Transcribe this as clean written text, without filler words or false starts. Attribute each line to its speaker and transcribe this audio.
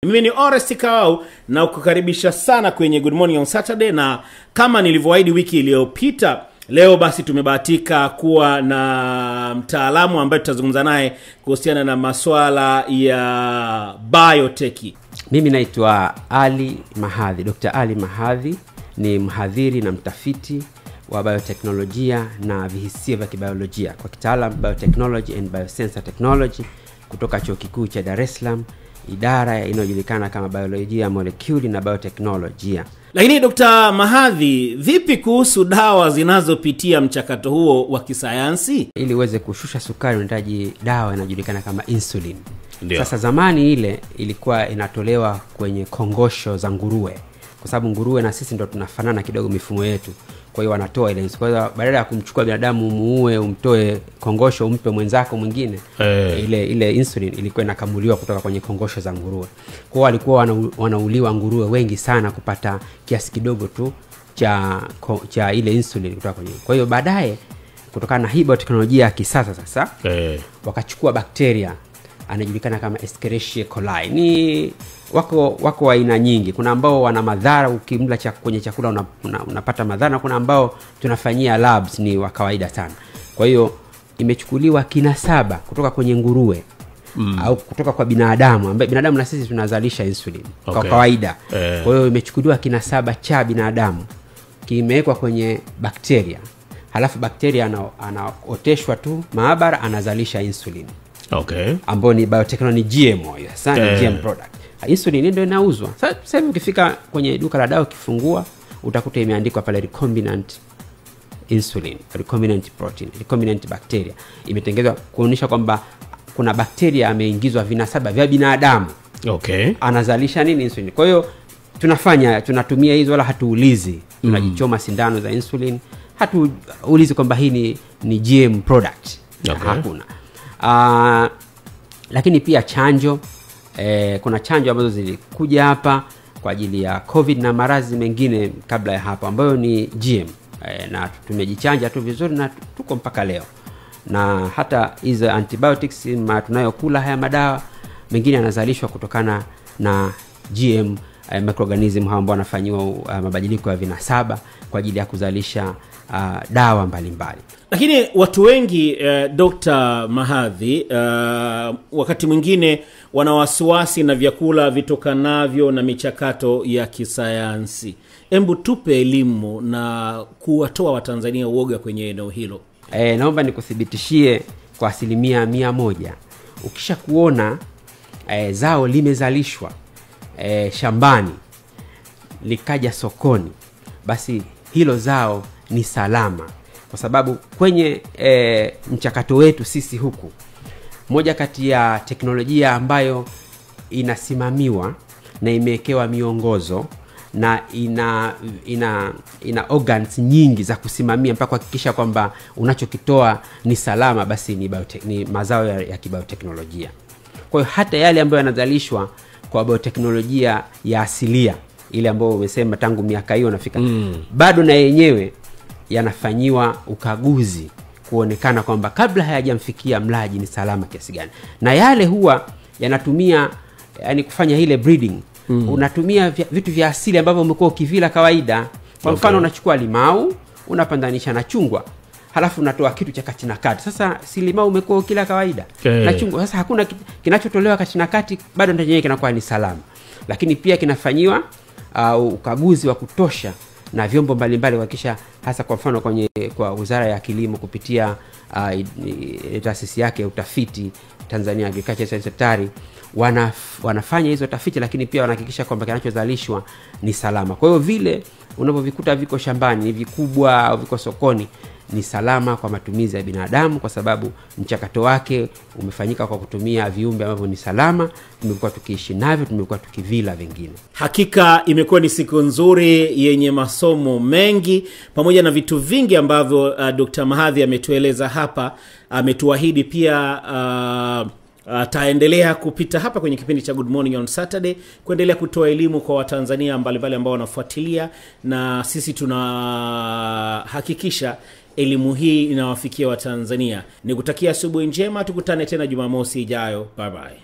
Speaker 1: Mimi ni Orest Kawau na kukaribisha sana kwenye Good Morning on Saturday, na kama nilivyoahidi wiki iliyopita, leo basi tumebahatika kuwa na mtaalamu ambaye tutazungumza naye kuhusiana na masuala ya biotech.
Speaker 2: Mimi naitwa Ali Mahadhi. Dr. Ali Mahadhi ni mhadhiri na mtafiti wa bioteknolojia na vihisia vya kibiolojia, kwa kitaalamu biotechnology and biosensor technology, kutoka Chuo Kikuu cha Dar es Salaam, idara inayojulikana kama biolojia molecule na bioteknolojia.
Speaker 1: Lakini Dr. Mahadhi, vipi kuhusu dawa zinazopitia mchakato huo wa kisayansi?
Speaker 2: Ili uweze kushusha sukari unahitaji dawa inayojulikana kama insulin.
Speaker 1: Ndiyo.
Speaker 2: Sasa zamani ile ilikuwa inatolewa kwenye kongosho za nguruwe, kwa sababu nguruwe na sisi ndo tunafanana kidogo mifumo yetu. Kwa hiyo wanatoa ile insulin. Kwa hiyo badala ya kumchukua binadamu muue, umtoe kongosho umpe mwenzako mwingine, ile insulin ilikuwa inakamuliwa kutoka kwenye kongosho za nguruwe. Kwa hiyo walikuwa wanauliwa nguruwe wengi sana kupata kiasi kidogo tu cha ile insulin kutoka kwenye. Kwa hiyo baadaye, kutokana na hii teknolojia ya kisasa sasa, wakachukua bakteria anajulikana kama Escherichia coli. Ni wako aina nyingi. Kuna ambao wana madhara, ukimla kwenye chakula unapata madhara, na kuna ambao tunafanyia labs, ni wa kawaida sana. Kwa hiyo imechukuliwa kinasaba kutoka kwenye nguruwe au kutoka kwa binadamu, ambaye binadamu na sisi tunazalisha insulin kwa kawaida. Kwa hiyo imechukuliwa kinasaba cha binadamu, kimewekwa kwenye bakteria, halafu bakteria anaoteshwa tu maabara, anazalisha insulin. Ambayo ni biotechnology, GMO hiyo. Sasa GM product. Insulin ndio inauzwa. Sasa hivi ukifika kwenye duka la dawa ukifungua, utakuta imeandikwa pale recombinant insulin, recombinant protein, recombinant bacteria. Imetengenezwa kuonyesha kwamba kuna bakteria ameingizwa vinasaba vya binadamu. Anazalisha nini? Insulin. Kwa hiyo tunatumia hizo, wala hatuulizi. Tunajichoma sindano za insulin. Hatuulizi kwamba hii ni GM product. Hakuna. Lakini pia chanjo, kuna chanjo ambazo zilikuja hapa kwa ajili ya COVID na maradhi mengine kabla ya hapo, ambayo ni GM, na tumejichanja tu vizuri na tuko mpaka leo. Na hata hizo antibiotics tunayokula, haya madawa mengine yanazalishwa kutokana na GM microorganism ambao wanafanyiwa mabadiliko ya vinasaba kwa ajili ya kuzalisha dawa mbalimbali.
Speaker 1: Lakini watu wengi, Dr. Mahadhi, wakati mwingine wana wasiwasi na vyakula vitokanavyo na michakato ya kisayansi. Hebu tupe elimu na kuwatoa Watanzania uoga kwenye eneo hilo.
Speaker 2: Naomba nikuthibitishie kwa 100%. Ukisha kuona zao limezalishwa shambani likaja sokoni, basi hilo zao ni salama. Kwa sababu kwenye mchakato wetu sisi huku, moja kati ya teknolojia ambayo inasimamiwa na imewekewa miongozo na ina organs nyingi za kusimamia mpaka kuhakikisha kwamba unachokitoa ni salama, basi ni mazao ya kibiotechnolojia. Kwa hiyo hata yale ambayo yanazalishwa kwa bioteknolojia ya asilia, ile ambayo umesema tangu miaka hiyo nafika, bado na yenyewe yanafanyiwa ukaguzi kuonekana kwamba kabla hayajamfikia mlaji ni salama kiasi gani. Na yale huwa yanatumia, yani kufanya ile breeding, unatumia vitu vya asili ambavyo umekuwa ukivila kawaida. Kwa mfano unachukua limau, unapandanisha na chungwa, halafu unatoa kitu cha kati na kati. Sasa si limau umekuwa kila kawaida, na chungwa sasa hakuna kinachotolewa kati na kati, bado ndio yenyewe kinakuwa ni salama. Lakini pia kinafanyiwa ukaguzi wa kutosha na vyombo mbalimbali kuhakikisha, hasa kwa mfano kwa Wizara ya Kilimo kupitia taasisi yake ya utafiti Tanzania Agricultural Secretary, wanafanya hizo tafiti, lakini pia wanahakikisha kwamba kinachozalishwa ni salama. Kwa hiyo vile unapovikuta viko shambani, vikubwa au viko sokoni, ni salama kwa matumizi ya binadamu, kwa sababu mchakato wake umefanyika kwa kutumia viumbe ambavyo ni salama. Tumekuwa tukiishi navyo, tumekuwa tukivila vingine.
Speaker 1: Hakika imekuwa ni siku nzuri yenye masomo mengi pamoja na vitu vingi ambavyo Dr. Mahadhi ametueleza hapa. Ametuahidi pia ataendelea kupita hapa kwenye kipindi cha Good Morning on Saturday kuendelea kutoa elimu kwa Watanzania mbalimbali ambao wanafuatilia, na sisi tunahakikisha elimu hii inawafikia Watanzania. Nikutakia asubuhi njema, tukutane tena Jumamosi ijayo. Bye bye.